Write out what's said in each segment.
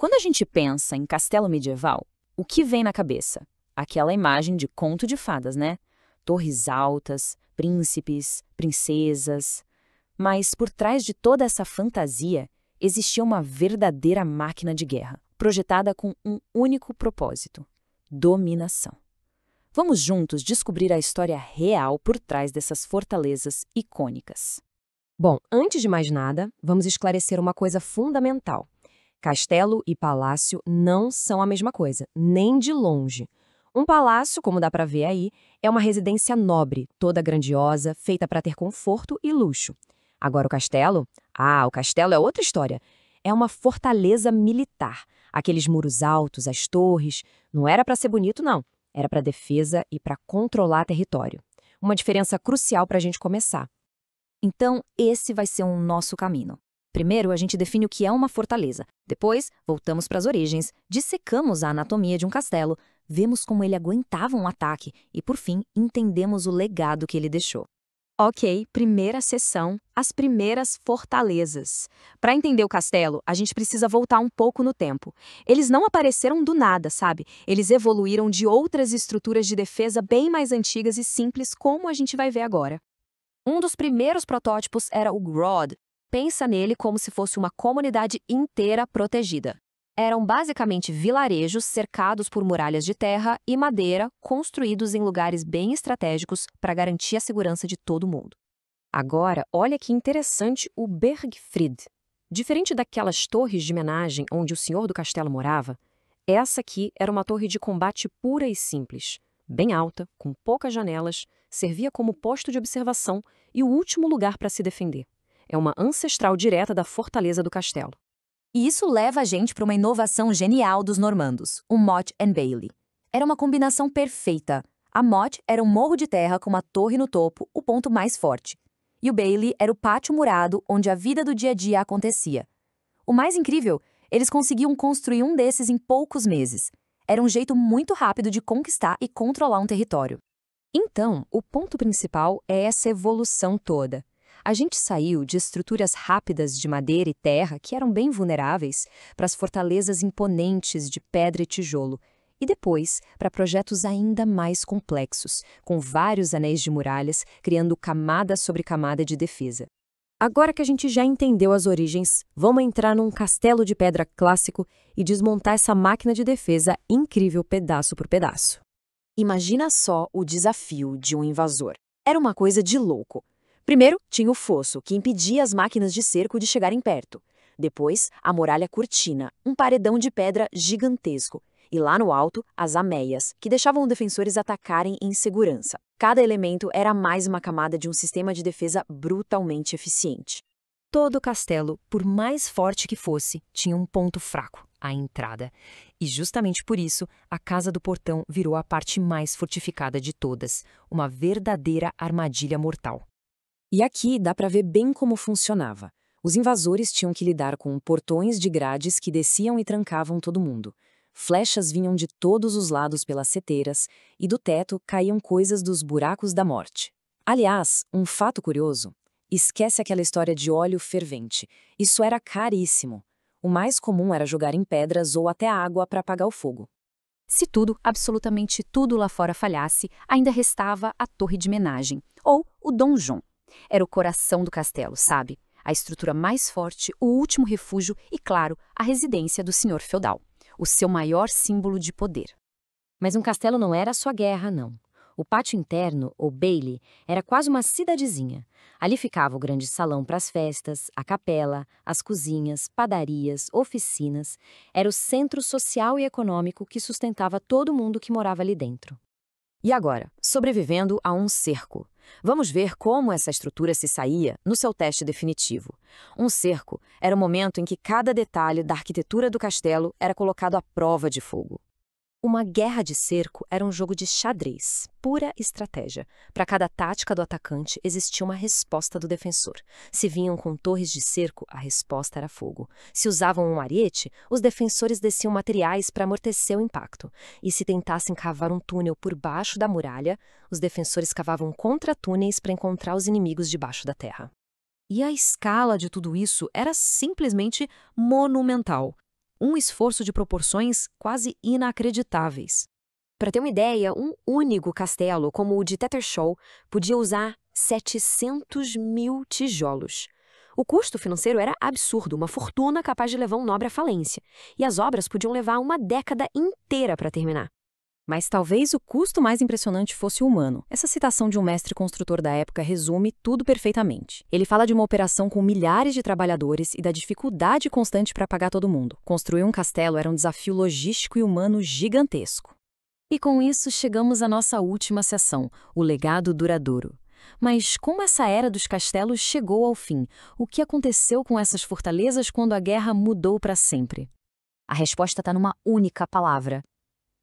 Quando a gente pensa em castelo medieval, o que vem na cabeça? Aquela imagem de conto de fadas, né? Torres altas, príncipes, princesas. Mas por trás de toda essa fantasia, existia uma verdadeira máquina de guerra, projetada com um único propósito: dominação. Vamos juntos descobrir a história real por trás dessas fortalezas icônicas. Bom, antes de mais nada, vamos esclarecer uma coisa fundamental. Castelo e palácio não são a mesma coisa, nem de longe. Um palácio, como dá para ver aí, é uma residência nobre, toda grandiosa, feita para ter conforto e luxo. Agora o castelo? O castelo é outra história. É uma fortaleza militar. Aqueles muros altos, as torres. Não era para ser bonito, não. Era para defesa e para controlar território. Uma diferença crucial para a gente começar. Então, esse vai ser o nosso caminho. Primeiro, a gente define o que é uma fortaleza. Depois, voltamos para as origens, dissecamos a anatomia de um castelo, vemos como ele aguentava um ataque e, por fim, entendemos o legado que ele deixou. Ok, primeira seção, as primeiras fortalezas. Para entender o castelo, a gente precisa voltar um pouco no tempo. Eles não apareceram do nada, sabe? Eles evoluíram de outras estruturas de defesa bem mais antigas e simples, como a gente vai ver agora. Um dos primeiros protótipos era o Grodd. Pensa nele como se fosse uma comunidade inteira protegida. Eram basicamente vilarejos cercados por muralhas de terra e madeira, construídos em lugares bem estratégicos para garantir a segurança de todo mundo. Agora, olha que interessante o Bergfried. Diferente daquelas torres de homenagem onde o senhor do castelo morava, essa aqui era uma torre de combate pura e simples. Bem alta, com poucas janelas, servia como posto de observação e o último lugar para se defender. É uma ancestral direta da fortaleza do castelo. E isso leva a gente para uma inovação genial dos normandos, o Motte and Bailey. Era uma combinação perfeita. A Motte era um morro de terra com uma torre no topo, o ponto mais forte. E o Bailey era o pátio murado onde a vida do dia a dia acontecia. O mais incrível, eles conseguiam construir um desses em poucos meses. Era um jeito muito rápido de conquistar e controlar um território. Então, o ponto principal é essa evolução toda. A gente saiu de estruturas rápidas de madeira e terra, que eram bem vulneráveis, para as fortalezas imponentes de pedra e tijolo, e depois para projetos ainda mais complexos, com vários anéis de muralhas, criando camada sobre camada de defesa. Agora que a gente já entendeu as origens, vamos entrar num castelo de pedra clássico e desmontar essa máquina de defesa incrível pedaço por pedaço. Imagina só o desafio de um invasor. Era uma coisa de louco. Primeiro, tinha o fosso, que impedia as máquinas de cerco de chegarem perto. Depois, a muralha cortina, um paredão de pedra gigantesco. E lá no alto, as ameias, que deixavam os defensores atacarem em segurança. Cada elemento era mais uma camada de um sistema de defesa brutalmente eficiente. Todo castelo, por mais forte que fosse, tinha um ponto fraco, a entrada. E justamente por isso, a Casa do Portão virou a parte mais fortificada de todas, uma verdadeira armadilha mortal. E aqui dá para ver bem como funcionava. Os invasores tinham que lidar com portões de grades que desciam e trancavam todo mundo. Flechas vinham de todos os lados pelas seteiras, e do teto caíam coisas dos buracos da morte. Aliás, um fato curioso: esquece aquela história de óleo fervente. Isso era caríssimo. O mais comum era jogar em pedras ou até água para apagar o fogo. Se tudo, absolutamente tudo lá fora falhasse, ainda restava a torre de homenagem, ou o donjon. Era o coração do castelo, sabe? A estrutura mais forte, o último refúgio e, claro, a residência do senhor feudal, o seu maior símbolo de poder. Mas um castelo não era só guerra, não. O pátio interno, ou Bailey, era quase uma cidadezinha. Ali ficava o grande salão para as festas, a capela, as cozinhas, padarias, oficinas. Era o centro social e econômico que sustentava todo mundo que morava ali dentro. E agora, sobrevivendo a um cerco. Vamos ver como essa estrutura se saía no seu teste definitivo. Um cerco era o momento em que cada detalhe da arquitetura do castelo era colocado à prova de fogo. Uma guerra de cerco era um jogo de xadrez, pura estratégia. Para cada tática do atacante existia uma resposta do defensor. Se vinham com torres de cerco, a resposta era fogo. Se usavam um ariete, os defensores desciam materiais para amortecer o impacto. E se tentassem cavar um túnel por baixo da muralha, os defensores cavavam contra-túneis para encontrar os inimigos debaixo da terra. E a escala de tudo isso era simplesmente monumental. Um esforço de proporções quase inacreditáveis. Para ter uma ideia, um único castelo, como o de Tattershall, podia usar 700 mil tijolos. O custo financeiro era absurdo, uma fortuna capaz de levar um nobre à falência. E as obras podiam levar uma década inteira para terminar. Mas talvez o custo mais impressionante fosse o humano. Essa citação de um mestre construtor da época resume tudo perfeitamente. Ele fala de uma operação com milhares de trabalhadores e da dificuldade constante para pagar todo mundo. Construir um castelo era um desafio logístico e humano gigantesco. E com isso chegamos à nossa última sessão, o legado duradouro. Mas como essa era dos castelos chegou ao fim? O que aconteceu com essas fortalezas quando a guerra mudou para sempre? A resposta está numa única palavra: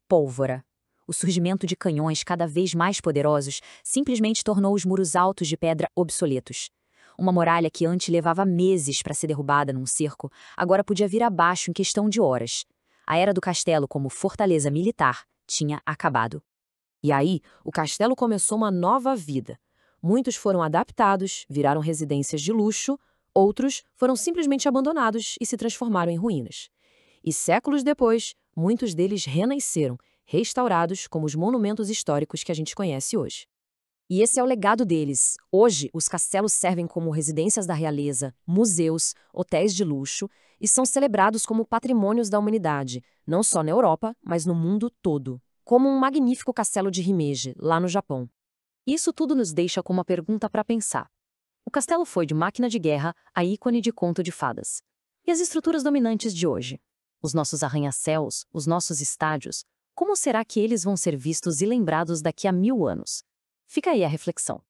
pólvora. O surgimento de canhões cada vez mais poderosos simplesmente tornou os muros altos de pedra obsoletos. Uma muralha que antes levava meses para ser derrubada num cerco, agora podia vir abaixo em questão de horas. A era do castelo como fortaleza militar tinha acabado. E aí, o castelo começou uma nova vida. Muitos foram adaptados, viraram residências de luxo, outros foram simplesmente abandonados e se transformaram em ruínas. E séculos depois, muitos deles renasceram, restaurados como os monumentos históricos que a gente conhece hoje. E esse é o legado deles. Hoje, os castelos servem como residências da realeza, museus, hotéis de luxo e são celebrados como patrimônios da humanidade, não só na Europa, mas no mundo todo. Como um magnífico castelo de Himeji, lá no Japão. Isso tudo nos deixa com uma pergunta para pensar. O castelo foi de máquina de guerra a ícone de conto de fadas. E as estruturas dominantes de hoje? Os nossos arranha-céus, os nossos estádios, como será que eles vão ser vistos e lembrados daqui a 1000 anos? Fica aí a reflexão.